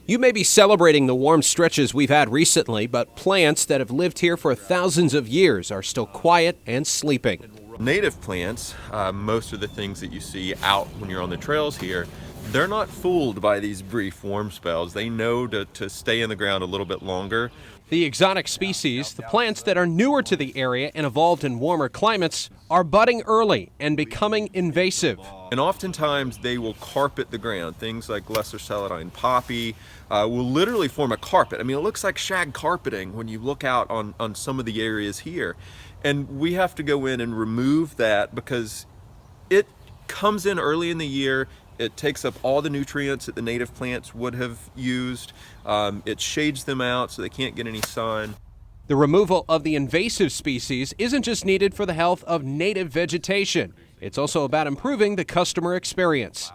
You may be celebrating the warm stretches we've had recently, but plants that have lived here for thousands of years are still quiet and sleeping. Native plants, most of the things that you see out when you're on the trails here, they're not fooled by these brief warm spells. They know to stay in the ground a little bit longer. The exotic species, the plants that are newer to the area and evolved in warmer climates, are budding early and becoming invasive. And oftentimes they will carpet the ground. Things like lesser celandine poppy will literally form a carpet. I mean, it looks like shag carpeting when you look out on some of the areas here. And we have to go in and remove that because it comes in early in the year. It takes up all the nutrients that the native plants would have used. It shades them out so they can't get any sun. The removal of the invasive species isn't just needed for the health of native vegetation. It's also about improving the customer experience.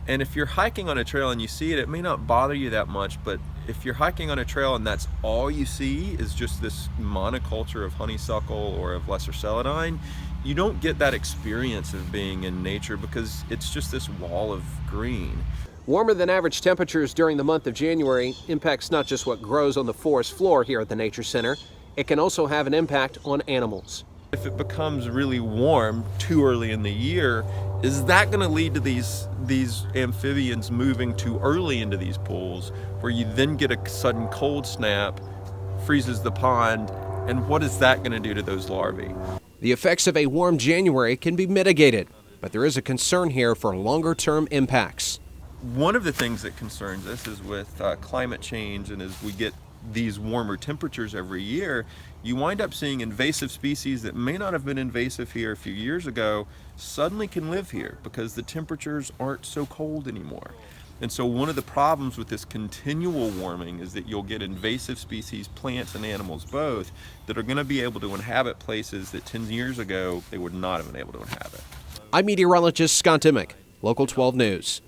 And if you're hiking on a trail and you see it, it may not bother you that much, but if you're hiking on a trail and that's all you see is just this monoculture of honeysuckle or of lesser celandine, you don't get that experience of being in nature because it's just this wall of green. Warmer than average temperatures during the month of January impacts not just what grows on the forest floor here at the Nature Center, it can also have an impact on animals. If it becomes really warm too early in the year, is that going to lead to these amphibians moving too early into these pools where you then get a sudden cold snap, freezes the pond, and what is that going to do to those larvae? The effects of a warm January can be mitigated, but there is a concern here for longer-term impacts. One of the things that concerns us is with climate change, and as we get these warmer temperatures every year, you wind up seeing invasive species that may not have been invasive here a few years ago suddenly can live here because the temperatures aren't so cold anymore. And so one of the problems with this continual warming is that you'll get invasive species, plants and animals both, that are going to be able to inhabit places that 10 years ago they would not have been able to inhabit. I'm meteorologist Scott Dimick, Local 12 News.